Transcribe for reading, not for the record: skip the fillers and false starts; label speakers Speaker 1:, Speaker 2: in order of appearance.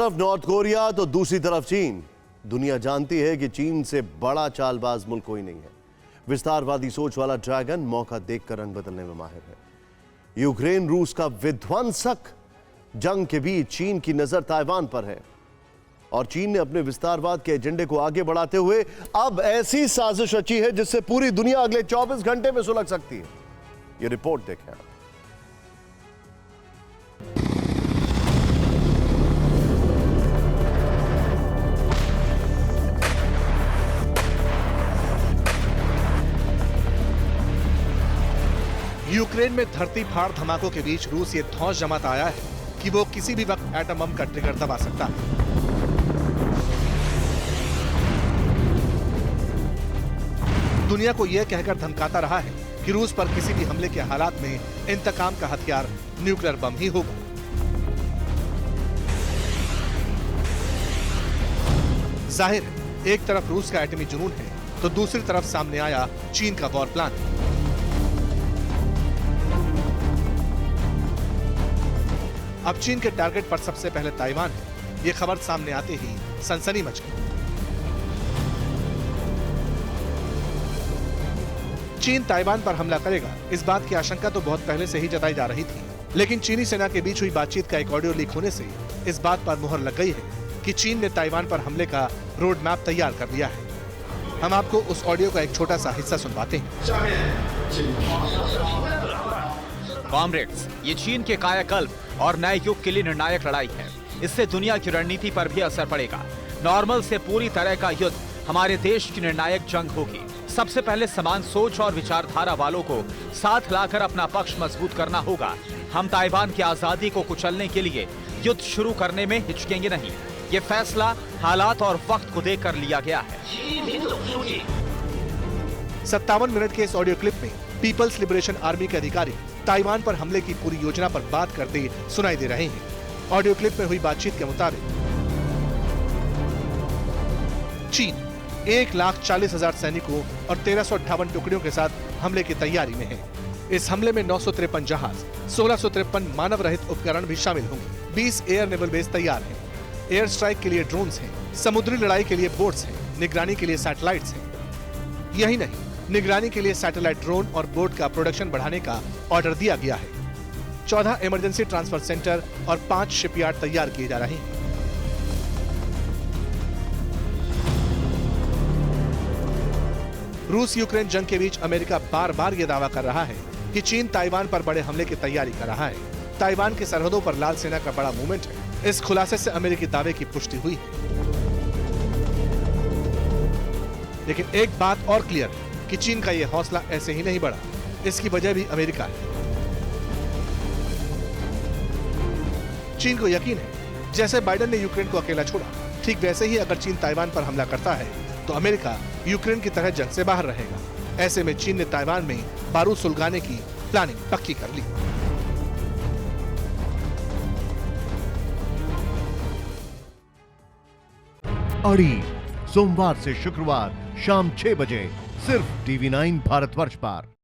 Speaker 1: तरफ north Korea तो दूसरी तरफ चीन। दुनिया जानती है कि चीन से बड़ा चालबाज मुल्क कोई नहीं है। विस्तारवादी सोच वाला ड्रैगन मौका देखकर रंग बदलने में माहिर है। यूक्रेन रूस का विध्वंसक जंग के बीच चीन की नजर ताइवान पर है और चीन ने अपने विस्तारवाद के एजेंडे को आगे बढ़ाते हुए अब ऐसी साजिश रची है जिससे पूरी दुनिया अगले 24 घंटे में सुलग सकती है। यह रिपोर्ट देखें आप।
Speaker 2: यूक्रेन में धरती फाड़ धमाकों के बीच रूस ये धौंस जमाता आया है कि वो किसी भी वक्त एटम बम का ट्रिगर दबा सकता है। दुनिया को यह कहकर धमकाता रहा है कि रूस पर किसी भी हमले के हालात में इंतकाम का हथियार न्यूक्लियर बम ही होगा। जाहिर है, एक तरफ रूस का एटमी जुनून है तो दूसरी तरफ सामने आया चीन का वॉर प्लान। अब चीन के टारगेट पर सबसे पहले ताइवान है। ये खबर सामने आते ही सनसनी मच गई। चीन ताइवान पर हमला करेगा, इस बात की आशंका तो बहुत पहले से ही जताई जा रही थी, लेकिन चीनी सेना के बीच हुई बातचीत का एक ऑडियो लीक होने से इस बात पर मुहर लग गई है कि चीन ने ताइवान पर हमले का रोड मैप तैयार कर लिया है। हम आपको उस ऑडियो का एक छोटा सा हिस्सा सुनवाते हैं।
Speaker 3: कॉमरेड्स, ये चीन के कायाकल्प और नए युग के लिए निर्णायक लड़ाई है। इससे दुनिया की रणनीति पर भी असर पड़ेगा। नॉर्मल से पूरी तरह का युद्ध हमारे देश की निर्णायक जंग होगी। सबसे पहले समान सोच और विचारधारा वालों को साथ लाकर अपना पक्ष मजबूत करना होगा। हम ताइवान की आजादी को कुचलने के लिए युद्ध शुरू करने में हिचकेंगे नहीं। ये फैसला हालात और वक्त को देखकर लिया गया है।
Speaker 2: 57 मिनट के इस ऑडियो क्लिप में पीपल्स लिबरेशन आर्मी के अधिकारी ताइवान पर हमले की पूरी योजना पर बात करते सुनाई दे रहे हैं। ऑडियो क्लिप में हुई बातचीत के मुताबिक चीन 1,40,000 सैनिकों और 1358 टुकड़ियों के साथ हमले की तैयारी में है। इस हमले में 953 जहाज, 1653 मानव रहित उपकरण भी शामिल होंगे। 20 एयर नेवल बेस तैयार हैं। एयर स्ट्राइक के लिए ड्रोन्स हैं, समुद्री लड़ाई के लिए बोट्स हैं, निगरानी के लिए सैटेलाइट्स हैं। यही नहीं, निगरानी के लिए सैटेलाइट ड्रोन और बोट का प्रोडक्शन बढ़ाने का ऑर्डर दिया गया है। 14 इमरजेंसी ट्रांसफर सेंटर और 5 शिपयार्ड तैयार किए जा रहे हैं। रूस यूक्रेन जंग के बीच अमेरिका बार बार यह दावा कर रहा है कि चीन ताइवान पर बड़े हमले की तैयारी कर रहा है। ताइवान की सरहदों पर लाल सेना का बड़ा मूवमेंट है। इस खुलासे से अमेरिकी दावे की पुष्टि हुई है। लेकिन एक बात और क्लियर है कि चीन का यह हौसला ऐसे ही नहीं बढ़ा। इसकी वजह भी अमेरिका है। चीन को यकीन है, जैसे बाइडेन ने यूक्रेन को अकेला छोड़ा, ठीक वैसे ही अगर चीन ताइवान पर हमला करता है तो अमेरिका यूक्रेन की तरह जंग से बाहर रहेगा। ऐसे में चीन ने ताइवान में बारूद सुलगाने की प्लानिंग पक्की कर ली।
Speaker 4: अड़ी सोमवार से शुक्रवार शाम 6 बजे सिर्फ TV9 भारतवर्ष पर।